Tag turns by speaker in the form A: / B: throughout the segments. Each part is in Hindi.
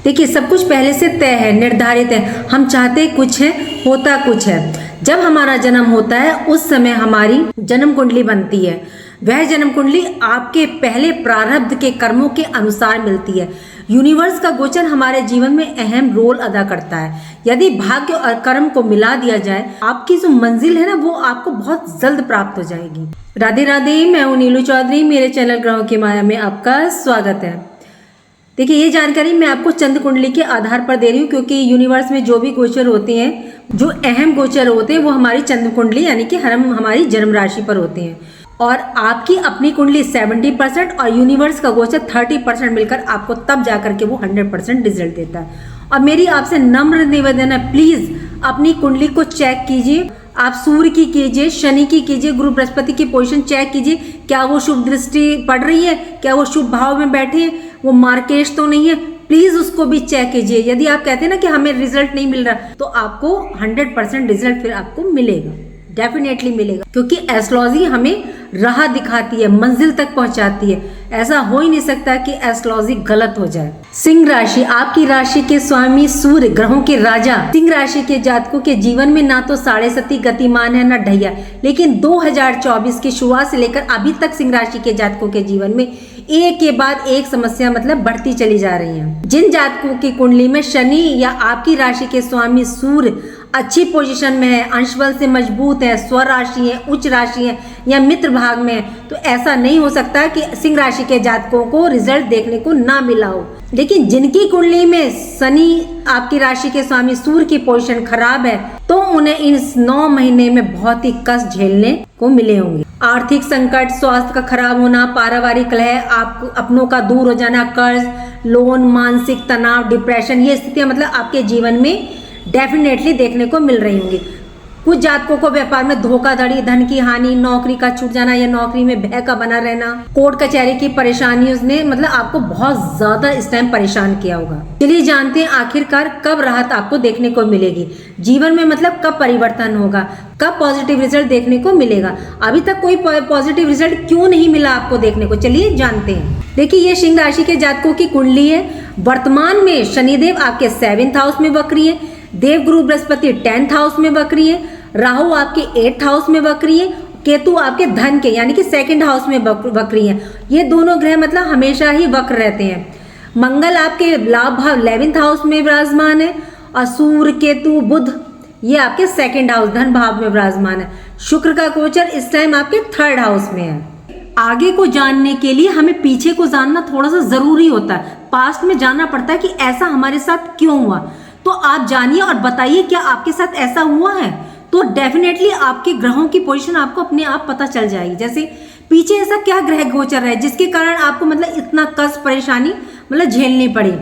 A: देखिए, सब कुछ पहले से तय है, निर्धारित है। हम चाहते कुछ है, होता कुछ है। जब हमारा जन्म होता है उस समय हमारी जन्म कुंडली बनती है। वह जन्म कुंडली आपके पहले प्रारब्ध के कर्मों के अनुसार मिलती है। यूनिवर्स का गोचर हमारे जीवन में अहम रोल अदा करता है। यदि भाग्य और कर्म को मिला दिया जाए, आपकी जो मंजिल है ना, वो आपको बहुत जल्द प्राप्त हो जाएगी। राधे राधे, मैं हूं नीलू चौधरी। मेरे चैनल ग्रहों की माया में आपका स्वागत है। देखिए, ये जानकारी मैं आपको चंद्र कुंडली के आधार पर दे रही हूँ, क्योंकि यूनिवर्स में जो भी गोचर होते हैं, जो अहम गोचर होते हैं, वो हमारी चंद्र कुंडली यानी कि हमारी जन्म राशि पर होते हैं। और आपकी अपनी कुंडली 70% और यूनिवर्स का गोचर 30% मिलकर आपको तब जाकर के वो 100% रिजल्ट देता है। और मेरी आपसे नम्र निवेदन है, प्लीज अपनी कुंडली को चेक कीजिए। आप सूर्य की कीजिए, शनि की कीजिए, गुरु बृहस्पति की पोजीशन चेक कीजिए। क्या वो शुभ दृष्टि पड़ रही है? क्या वो शुभ भाव में बैठे हैं? वो मार्केश तो नहीं है? प्लीज उसको भी चेक कीजिए। यदि आप कहते हैं ना कि हमें रिजल्ट नहीं मिल रहा, तो आपको 100% रिजल्ट फिर आपको मिलेगा, डेफिनेटली मिलेगा। क्योंकि एस्ट्रोलॉजी हमें राह दिखाती है, मंजिल तक पहुंचाती है। ऐसा हो ही नहीं सकता कि एस्ट्रोलॉजी गलत हो जाए। सिंह राशि, आपकी राशि के स्वामी सूर्य, ग्रहों के राजा। सिंह राशि के जातकों के जीवन में ना तो 7.5 गतिमान है, ना ढैया। लेकिन 2024 की शुरुआत से लेकर अभी तक सिंह राशि के जातकों के जीवन में एक के बाद एक समस्या बढ़ती चली जा रही है। जिन जातकों की कुंडली में शनि या आपकी राशि के स्वामी सूर्य अच्छी पोजीशन में है, अंश बल से मजबूत है, स्वर राशि है, उच्च राशि है या मित्र भाग में है, तो ऐसा नहीं हो सकता कि सिंह राशि के जातकों को रिजल्ट देखने को ना मिला हो। लेकिन जिनकी कुंडली में शनि आपकी राशि के स्वामी सूर्य की पोजीशन खराब है, तो उन्हें इस 9 महीने में बहुत ही कष्ट झेलने को मिले होंगे। आर्थिक संकट, स्वास्थ्य का खराब होना, पारिवारिक कलह, आप अपनों का दूर हो जाना, कर्ज, लोन, मानसिक तनाव, डिप्रेशन, ये स्थितियां आपके जीवन में डेफिनेटली देखने को मिल रही होंगी। कुछ जातकों को व्यापार में धोखाधड़ी, धन की हानि, नौकरी का छूट जाना या नौकरी में भय का बना रहना, कोर्ट कचहरी की परेशानी, उसने आपको बहुत ज्यादा इस टाइम परेशान किया होगा। चलिए जानते हैं आखिरकार कब राहत आपको देखने को मिलेगी जीवन में, कब परिवर्तन होगा, कब पॉजिटिव रिजल्ट देखने को मिलेगा। अभी तक कोई पॉजिटिव रिजल्ट क्यों नहीं मिला आपको देखने को, चलिए जानते हैं। देखिए, ये सिंह राशि के जातकों की कुंडली है। वर्तमान में शनिदेव आपके 7th हाउस में वक्री है, देवगुरु बृहस्पति 10th हाउस में वक्री है, राहु आपके 8th हाउस में वक्री है, केतु आपके धन के यानी कि 2nd हाउस में वक्री है। ये दोनों ग्रह हमेशा ही वक्र रहते हैं। मंगल आपके लाभ भाव 11th हाउस में विराजमान है और सूर्य, केतु, बुध ये आपके 2nd हाउस धन भाव में विराजमान है। शुक्र का गोचर इस टाइम आपके 3rd हाउस में है। आगे को जानने के लिए हमें पीछे को जानना थोड़ा सा जरूरी होता है। पास्ट में जानना पड़ता है कि ऐसा हमारे साथ क्यों हुआ। तो आप जानिए और बताइए क्या आपके साथ ऐसा हुआ है, तो डेफिनेटली आपके ग्रहों की पोजीशन आपको अपने आप पता चल जाएगी। जैसे पीछे ऐसा क्या ग्रह गोचर है जिसके कारण आपको इतना कष्ट, परेशानी झेलनी पड़ी।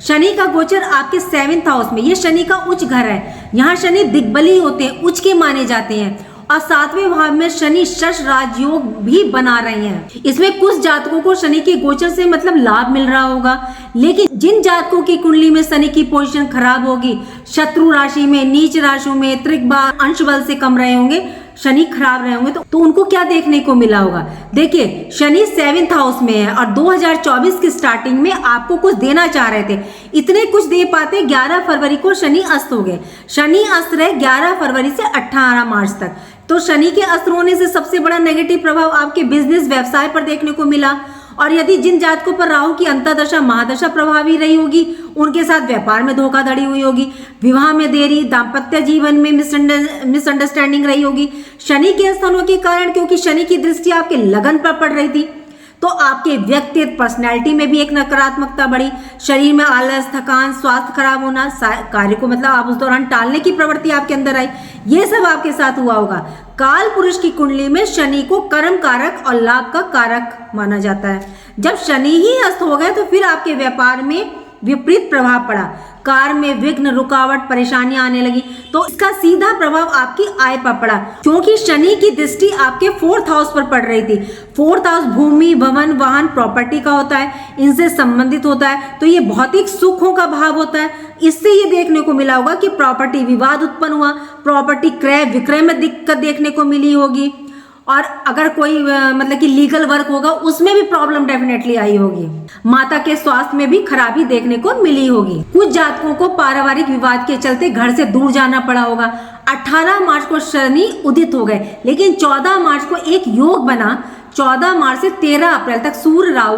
A: शनि का गोचर आपके 7th हाउस में, ये शनि का उच्च घर है। यहाँ शनि दिग्बली होते हैं, उच्च के माने जाते हैं। और 7वें भाव में शनि शश राजयोग भी बना रहे हैं। इसमें कुछ जातकों को शनि के गोचर से लाभ मिल रहा होगा। लेकिन जिन जातकों की कुंडली में शनि की पोजीशन खराब होगी, शत्रु राशि में, नीच राशियों में, त्रिकबा, अंश बल से कम रहे होंगे, शनि खराब रहे होंगे, तो उनको क्या देखने को मिला होगा। देखिए, शनि 7th हाउस में है और 2024 की स्टार्टिंग में आपको कुछ देना चाह रहे थे, इतने कुछ दे पाते। 11 फरवरी को शनि अस्त हो गए। शनि अस्त रहे 11 फरवरी से 18 मार्च तक। तो शनि के अस्त होने से सबसे बड़ा नेगेटिव प्रभाव आपके बिजनेस, व्यवसाय पर देखने को मिला। और यदि जिन जातकों पर राहु की अंतर्दशा, महादशा प्रभावी रही होगी, उनके साथ व्यापार में धोखाधड़ी हुई होगी, विवाह में देरी, दाम्पत्य जीवन में मिसअंडरस्टैंडिंग रही होगी शनि के अस्त होने के कारण। क्योंकि शनि की दृष्टि आपके लगन पर पड़ रही थी, तो आपके व्यक्तित्व, पर्सनैलिटी में भी एक नकारात्मकता बढ़ी। शरीर में आलस, थकान, स्वास्थ्य खराब होना, कार्य को आप उस दौरान टालने की प्रवृत्ति आपके अंदर आई, ये सब आपके साथ हुआ होगा। काल पुरुष की कुंडली में शनि को कर्म कारक और लाभ का कारक माना जाता है। जब शनि ही अस्त हो गए तो फिर आपके व्यापार में विपरीत प्रभाव पड़ा, कार में विघ्न, रुकावट, परेशानियां आने लगी। तो इसका सीधा प्रभाव आपकी आय पर पड़ा, क्योंकि शनि की दृष्टि आपके 4th हाउस पर पड़ रही थी। 4th हाउस भूमि, भवन, वाहन, प्रॉपर्टी का होता है, इनसे संबंधित होता है। तो ये भौतिक सुखों का भाव होता है। इससे ये देखने को मिला होगा कि प्रॉपर्टी विवाद उत्पन्न हुआ, प्रॉपर्टी क्रय विक्रय में दिक्कत देखने को मिली होगी। और अगर कोई मतलब कि लीगल वर्क होगा उसमें भी प्रॉब्लम डेफिनेटली आई होगी। माता के स्वास्थ्य में भी खराबी देखने को मिली होगी। कुछ जातकों को पारिवारिक विवाद के चलते घर से दूर जाना पड़ा होगा। 18 मार्च को शनि उदित हो गए, लेकिन 14 मार्च को एक योग बना। 14 मार्च से 13 अप्रैल तक सूर्य राहु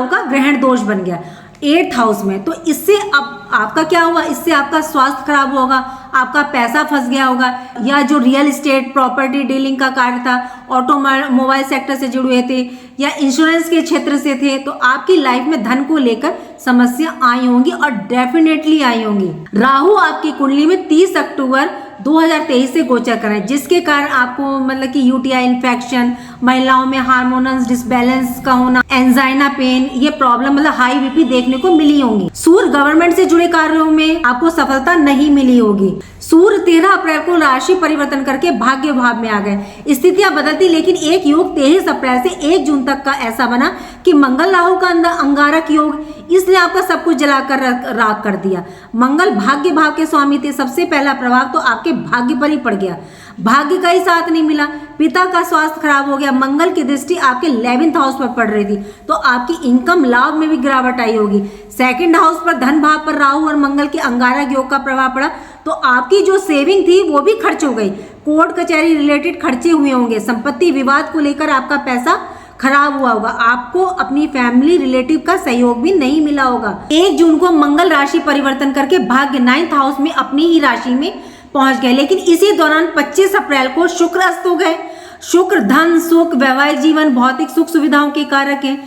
A: का ग्रहण दोष बन गया 8th हाउस में। तो इससे अब आपका क्या हुआ, इससे आपका स्वास्थ्य खराब होगा, आपका पैसा फंस गया होगा, या जो रियल एस्टेट प्रॉपर्टी डीलिंग का कार्य था, ऑटोमोबाइल सेक्टर से जुड़े थे या इंश्योरेंस के क्षेत्र से थे, तो आपकी लाइफ में धन को लेकर समस्या आई होंगी और डेफिनेटली आई होंगी। राहु आपकी कुंडली में 30 अक्टूबर 2023 से गोचर कर रहे हैं, जिसके कारण आपको मतलब कि यूटीआई इन्फेक्शन, महिलाओं में हार्मोनल डिसबैलेंस का होना, एंजाइना पेन, ये प्रॉब्लम मतलब हाई बीपी देखने को मिली होंगी। सूर्य गवर्नमेंट से जुड़े कार्यों में आपको सफलता नहीं मिली होगी। सूर्य 13 अप्रैल को राशि परिवर्तन करके भाग्य भाव में आ गए। स्थितियां बदलती, लेकिन एक योग 23 अप्रैल से 1 जून तक का ऐसा बना कि मंगल राहु का अंगारक योग, इसने आपका सब कुछ जलाकर राख कर दिया। मंगल भाग्य भाव के स्वामी थे, सबसे पहला प्रभाव तो आपके भाग्य पर ही पड़ गया। भाग्य का ही साथ नहीं मिला, पिता का स्वास्थ्य खराब हो गया। मंगल की दृष्टि आपके 11th हाउस पर पड़ रही थी, तो आपकी इनकम लाभ में भी गिरावट आई होगी। 2nd हाउस पर धन भाव पर राहु और मंगल के अंगारक योग का प्रभाव पड़ा, तो आपकी जो सेविंग थी वो भी खर्च हो गई। कोर्ट कचहरी रिलेटेड खर्चे हुए होंगे। संपत्ति विवाद को लेकर आपका पैसा खराब हुआ होगा। आपको अपनी फैमिली रिलेटिव का सहयोग भी नहीं मिला होगा। 1 जून को मंगल राशि परिवर्तन करके भाग्य 9th हाउस में अपनी ही राशि में पहुंच गए, लेकिन इसी दौरान 25 अप्रैल को शुक्र अस्त हो गए। शुक्र धन सुख, वैवाहिक जीवन, भौतिक सुख सुविधाओं के कारक हैं।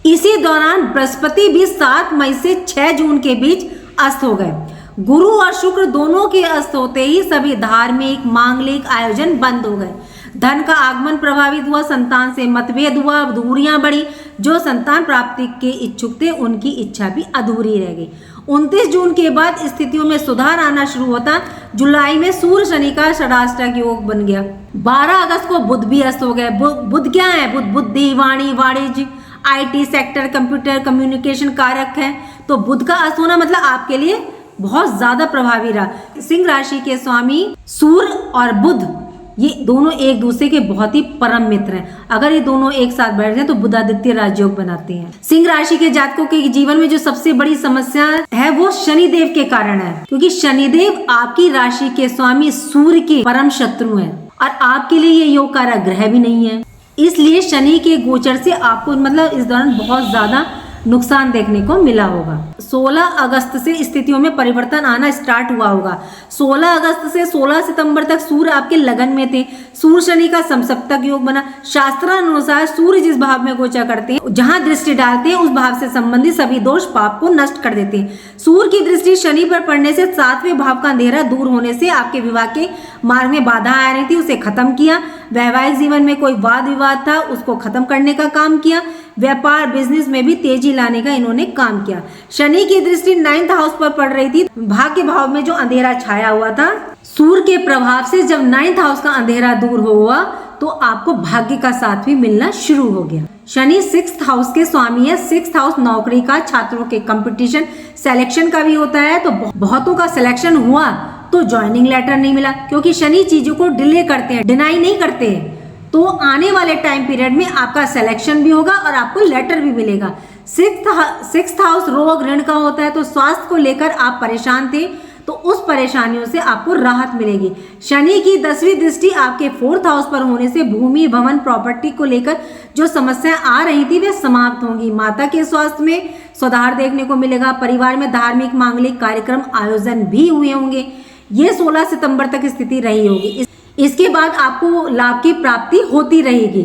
A: इसी दौरान बृहस्पति भी 7 मई से 6 जून के बीच अस्त हो गए। गुरु और शुक्र दोनों के अस्त होते ही सभी धार्मिक मांगलिक आयोजन बंद हो गए। धन का आगमन प्रभावित हुआ, संतान से मतभेद हुआ, दूरियां बढ़ी। जो संतान प्राप्ति के इच्छुक थे उनकी इच्छा भी अधूरी रह गई। 29 जून के बाद स्थितियों में सुधार आना शुरू होता। जुलाई में सूर्य शनि का षडाष्टक योग बन गया। 12 अगस्त को बुध भी अस्त हो गए। बुध क्या है? बुध बुद्धि, वाणी, वाणिज्य, IT सेक्टर, कंप्यूटर, कम्युनिकेशन कारक है। तो बुध का अस्त होना मतलब आपके लिए बहुत ज्यादा प्रभावी रहा। सिंह राशि के स्वामी सूर्य और बुध, ये दोनों एक दूसरे के बहुत ही परम मित्र हैं। अगर ये दोनों एक साथ बैठ जाएं तो बुधादित्य राजयोग बनाते हैं। सिंह राशि के जातकों के जीवन में जो सबसे बड़ी समस्या है वो शनिदेव के कारण है, क्योंकि शनिदेव आपकी राशि के स्वामी सूर्य के परम शत्रु हैं और आपके लिए ये योग कारक ग्रह भी नहीं है। इसलिए शनि के गोचर से आपको मतलब इस दौरान बहुत ज्यादा नुकसान देखने को मिला होगा। 16 अगस्त से स्थितियों में परिवर्तन आना स्टार्ट हुआ होगा। 16 अगस्त से 16 सितंबर तक सूर्य आपके लगन में थे। सूर्य शनि का समसप्तक योग बना। शास्त्रानुसार सूर्य जिस भाव में गोचर करते हैं, जहां दृष्टि डालते हैं, उस भाव से संबंधित सभी दोष पाप को नष्ट कर देते हैं। सूर्य की दृष्टि शनि पर पड़ने से 7वें भाव का अंधेरा दूर होने से आपके विवाह के मार्ग में बाधा आ रही थी, उसे खत्म किया। वैवाहिक जीवन में कोई वाद विवाद था, उसको खत्म करने का काम किया। व्यापार बिजनेस में भी तेजी लाने का इन्होंने काम किया। शनि की दृष्टि 9th हाउस पर पड़ रही थी। भाग्य भाव में जो अंधेरा छाया हुआ था, सूर्य के प्रभाव से जब 9th हाउस का अंधेरा दूर हुआ तो आपको भाग्य का साथ भी मिलना शुरू हो गया। शनि 6th हाउस के स्वामी है। 6th हाउस नौकरी का, छात्रों के कंपटीशन सिलेक्शन का भी होता है। तो बहुतों का सिलेक्शन हुआ तो ज्वाइनिंग लेटर नहीं मिला, क्योंकि शनि चीजों को डिले करते हैं, डिनाई नहीं करते हैं। तो आने वाले टाइम पीरियड में आपका सिलेक्शन भी होगा और आपको लेटर भी मिलेगा। 6th हाउस रोग ऋण का होता है, तो स्वास्थ्य को लेकर आप परेशान थे तो उस परेशानियों से आपको राहत मिलेगी। शनि की 10वीं दृष्टि आपके 4th हाउस पर होने से भूमि भवन प्रॉपर्टी को लेकर जो समस्याएं आ रही थी वे समाप्त होंगी। माता के स्वास्थ्य में सुधार देखने को मिलेगा। परिवार में धार्मिक मांगलिक कार्यक्रम आयोजन भी हुए होंगे। ये 16 सितंबर तक स्थिति रही होगी। इसके बाद आपको लाभ की प्राप्ति होती रहेगी।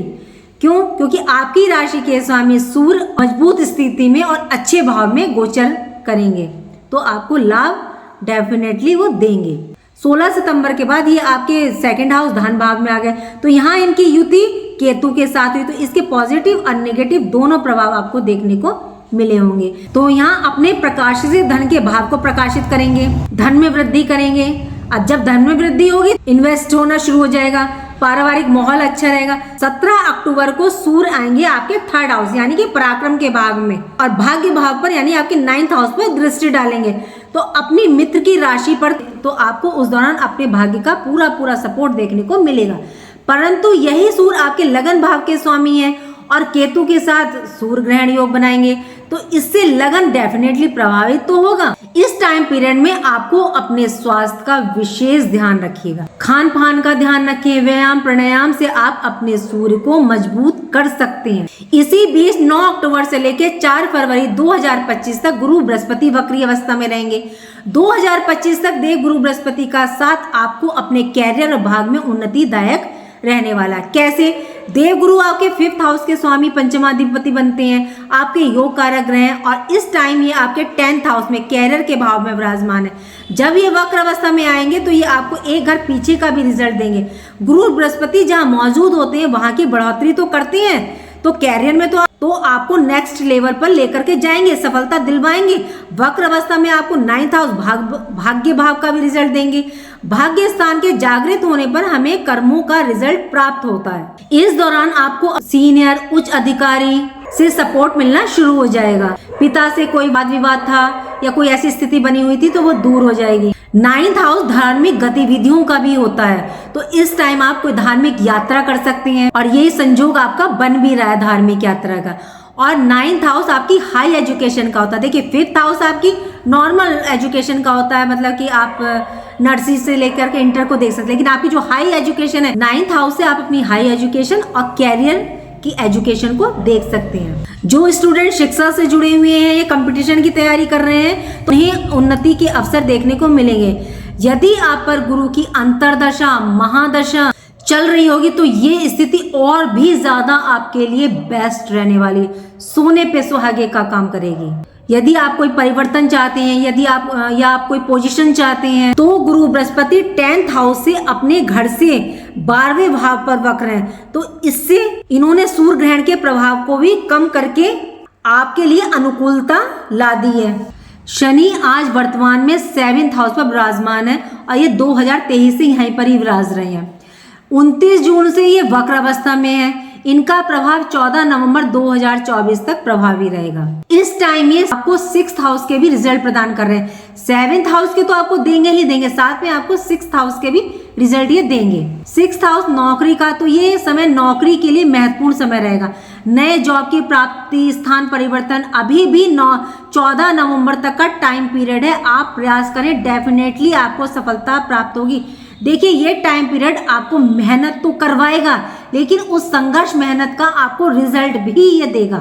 A: क्यों? क्योंकि आपकी राशि के स्वामी सूर्य मजबूत स्थिति में और अच्छे भाव में गोचर करेंगे, तो आपको लाभ डेफिनेटली वो देंगे। 16 सितंबर के बाद ये आपके 2nd हाउस धन भाव में आ गए, तो यहाँ इनकी युति केतु के साथ हुई, तो इसके पॉजिटिव और नेगेटिव दोनों प्रभाव आपको देखने को मिले होंगे। तो यहाँ अपने प्रकाश से धन के भाव को प्रकाशित करेंगे, धन में वृद्धि करेंगे। अब जब धन में वृद्धि होगी, इन्वेस्ट होना शुरू हो जाएगा, पारिवारिक माहौल अच्छा रहेगा। 17 अक्टूबर को सूर्य आएंगे आपके 3rd हाउस यानी कि पराक्रम के भाग में, और भाग्य भाव पर यानी आपके 9th हाउस पर दृष्टि डालेंगे। तो अपनी मित्र की राशि पर, तो आपको उस दौरान अपने भाग्य का पूरा सपोर्ट देखने को मिलेगा। परंतु यही सूर्य आपके लगन भाव के स्वामी है और केतु के साथ सूर्य ग्रहण योग बनाएंगे, तो इससे लगन डेफिनेटली प्रभावित तो होगा। इस टाइम पीरियड में आपको अपने स्वास्थ्य का विशेष ध्यान रखिएगा, खान पान का ध्यान रखें, व्यायाम प्राणायाम से आप अपने सूर्य को मजबूत कर सकते हैं। इसी बीच 9 अक्टूबर से लेकर 4 फरवरी 2025 तक गुरु बृहस्पति वक्री अवस्था में रहेंगे। 2025 तक देव गुरु बृहस्पति का साथ आपको अपने कैरियर और भाग में उन्नतिदायक रहने वाला। कैसे? देवगुरु आपके 5th हाउस के स्वामी पंचमाधिपति बनते हैं, आपके योग कारक ग्रह हैं, और इस टाइम ये आपके 10th हाउस में कैरियर के भाव में विराजमान है। जब ये वक्र अवस्था में आएंगे तो ये आपको एक घर पीछे का भी रिजल्ट देंगे। गुरु बृहस्पति जहाँ मौजूद होते हैं वहां की बढ़ोतरी तो करते हैं, तो कैरियर में तो आपको नेक्स्ट लेवल पर लेकर के जाएंगे, सफलता दिलवाएंगे। वक्र अवस्था में आपको 9th हाउस भाग्य भाव का भी रिजल्ट देंगे। भाग्य स्थान के जागृत होने पर हमें कर्मों का रिजल्ट प्राप्त होता है। इस दौरान आपको सीनियर उच्च अधिकारी से सपोर्ट मिलना शुरू हो जाएगा। पिता से कोई वाद विवाद था या कोई ऐसी स्थिति बनी हुई थी तो वो दूर हो जाएगी। 9th हाउस धार्मिक गतिविधियों का भी होता है, तो इस टाइम आप कोई धार्मिक यात्रा कर सकते हैं और यही संजोग आपका बन भी रहा है धार्मिक यात्रा का। और 9th हाउस आपकी हाई एजुकेशन का होता है। देखिए 5th हाउस आपकी नॉर्मल एजुकेशन का होता है, मतलब कि आप नर्सरी से लेकर के इंटर को देख सकते हैं, लेकिन आपकी जो हाई एजुकेशन है 9th हाउस से आप अपनी हाई एजुकेशन और कैरियर की एजुकेशन को देख सकते हैं। जो स्टूडेंट शिक्षा से जुड़े हुए हैं या कंपटीशन की तैयारी कर रहे हैं तो उन्हें उन्नति के अवसर देखने को मिलेंगे। यदि आप पर गुरु की अंतरदशा महादशा चल रही होगी तो ये स्थिति और भी ज्यादा आपके लिए बेस्ट रहने वाली, सोने पे सुहागे का काम करेगी। यदि आप कोई परिवर्तन चाहते हैं, यदि आप कोई पोजीशन चाहते हैं, तो गुरु बृहस्पति 10th हाउस से अपने घर से 12वें भाव पर वक्र हैं, तो इससे इन्होंने सूर्य ग्रहण के प्रभाव को भी कम करके आपके लिए अनुकूलता ला दी है। शनि आज वर्तमान में 7th हाउस पर विराजमान है और ये 2023 से यहीं पर ही विराज रहे हैं। 29 जून से ये वक्र अवस्था में है। इनका प्रभाव 14 नवंबर 2024 तक प्रभावी रहेगा। इस टाइम ये आपको 6th हाउस के भी रिजल्ट प्रदान कर रहे हैं। 7th हाउस के तो आपको देंगे ही देंगे, साथ में आपको 6th हाउस के भी रिजल्ट ये देंगे। 6th हाउस नौकरी का, तो ये समय नौकरी के लिए महत्वपूर्ण समय रहेगा। नए जॉब की प्राप्ति, स्थान परिवर्तन, अभी भी 14 नवंबर तक का टाइम पीरियड है। आप प्रयास करें, डेफिनेटली आपको सफलता प्राप्त होगी। देखिए ये टाइम पीरियड आपको मेहनत तो करवाएगा, लेकिन उस संघर्ष मेहनत का आपको रिजल्ट भी ये देगा।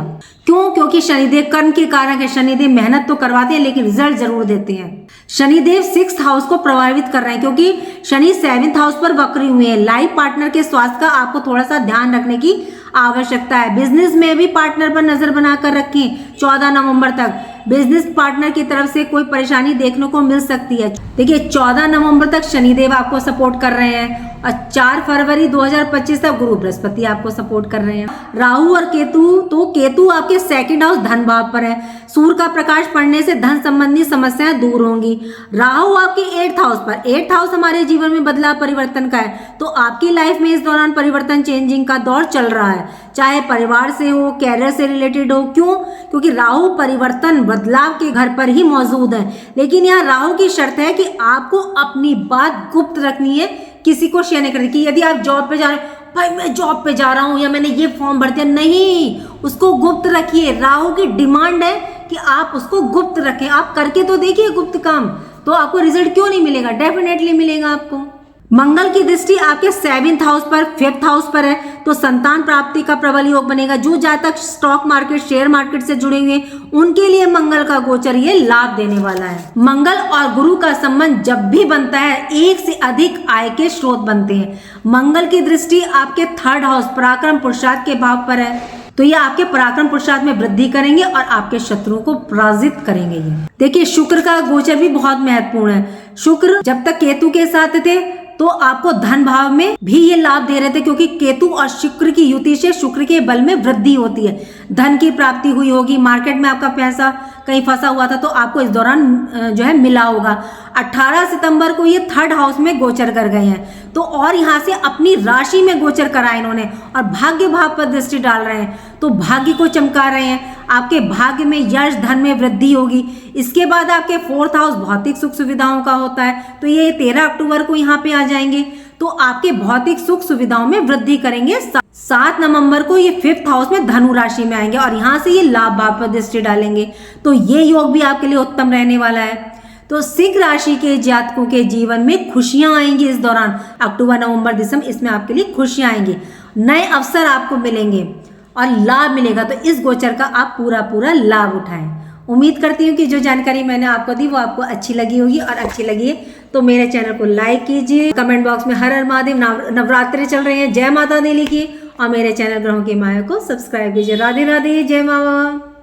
A: क्यों? क्योंकि शनिदेव कर्म के कारक है। शनिदेव मेहनत तो करवाते हैं लेकिन रिजल्ट जरूर देते हैं। शनिदेव 6th हाउस को प्रभावित कर रहे हैं क्योंकि शनि 7th हाउस पर वक्री हुए हैं। लाइफ पार्टनर के स्वास्थ्य का आपको थोड़ा सा ध्यान रखने की आवश्यकता है। बिजनेस में भी पार्टनर पर नजर बनाकर रखें। 14 नवंबर तक बिजनेस पार्टनर की तरफ से कोई परेशानी देखने को मिल सकती है। देखिए 14 नवंबर तक शनिदेव आपको सपोर्ट कर रहे हैं और 4 फरवरी 2025 तक गुरु बृहस्पति आपको सपोर्ट कर रहे हैं। राहु और केतु, तो केतु आपके 2nd हाउस धन भाव पर है। सूर्य का प्रकाश पड़ने से धन संबंधी समस्याएं दूर होंगी। राहु आपके 8th हाउस पर, 8th हाउस हमारे जीवन में बदलाव परिवर्तन का है, तो आपकी लाइफ में इस दौरान परिवर्तन चेंजिंग का दौर चल रहा है, चाहे परिवार से हो, कैरियर से रिलेटेड हो। क्यों? क्योंकि राहु परिवर्तन बदलाव के घर पर ही मौजूद है, लेकिन यहाँ राहु की शर्त है कि आपको अपनी बात गुप्त रखनी है, किसी को शेयर नहीं करनी। कि यदि आप जॉब पे जा रहे हैं, भाई मैं जॉब पे जा रहा हूँ या मैंने ये फॉर्म भर दिया, नहीं, उसको गुप्त रखिए। राहु की डिमांड है कि आप उसको गुप्त रखें। आप करके तो देखिए गुप्त काम, तो आपको रिजल्ट क्यों नहीं मिलेगा? डेफिनेटली मिलेगा आपको। मंगल की दृष्टि आपके 7th हाउस पर, 5th हाउस पर है, तो संतान प्राप्ति का प्रबल योग बनेगा। जो जातक स्टॉक मार्केट, शेयर मार्केट से जुड़े हुए हैं उनके लिए मंगल का गोचर ये लाभ देने वाला है। मंगल और गुरु का संबंध जब भी बनता है, एक से अधिक आय के स्रोत बनते हैं। मंगल की दृष्टि आपके 3rd हाउस पराक्रम पुरुषार्थ के भाव पर है, तो ये आपके पराक्रम पुरुषार्थ में वृद्धि करेंगे और आपके शत्रुओं को पराजित करेंगे। ये देखिए शुक्र का गोचर भी बहुत महत्वपूर्ण है। शुक्र जब तक केतु के साथ थे तो आपको धन भाव में भी ये लाभ दे रहे थे, क्योंकि केतु और शुक्र की युति से शुक्र के बल में वृद्धि होती है, धन की प्राप्ति हुई होगी। मार्केट में आपका पैसा कहीं फंसा हुआ था तो आपको इस दौरान जो है मिला होगा। 18 सितंबर को ये 3rd हाउस में गोचर कर गए हैं, तो और यहाँ से अपनी राशि में गोचर करा इन्होंने और भाग्य भाव पर दृष्टि डाल रहे हैं, तो भाग्य को चमका रहे हैं। आपके भाग्य में यश, धन में वृद्धि होगी। इसके बाद आपके 4th हाउस भौतिक सुख सुविधाओं का होता है, तो ये 13 अक्टूबर को यहाँ पे आ जाएंगे। तो आपके भौतिक सुख सुविधाओं में वृद्धि करेंगे। 7 नवंबर को ये 5th हाउस में धनु राशि में आएंगे और यहाँ से ये लाभ भाव पर दृष्टि डालेंगे, तो ये योग भी आपके लिए उत्तम रहने वाला है। तो सिंह राशि के जातकों के जीवन में खुशियां आएंगी इस दौरान, अक्टूबर नवंबर दिसंबर, इसमें आपके लिए खुशियां आएंगी, नए अवसर आपको मिलेंगे और लाभ मिलेगा। तो इस गोचर का आप पूरा लाभ उठाएं। उम्मीद करती हूँ कि जो जानकारी मैंने आपको दी वो आपको अच्छी लगी होगी, और अच्छी लगी है तो मेरे चैनल को लाइक कीजिए, कमेंट बॉक्स में हर हर महादेव, नवरात्रि चल रहे हैं, जय माता दी लिखिए, और मेरे चैनल ग्रहों की माया को सब्सक्राइब कीजिए। राधे राधे, जय माँ।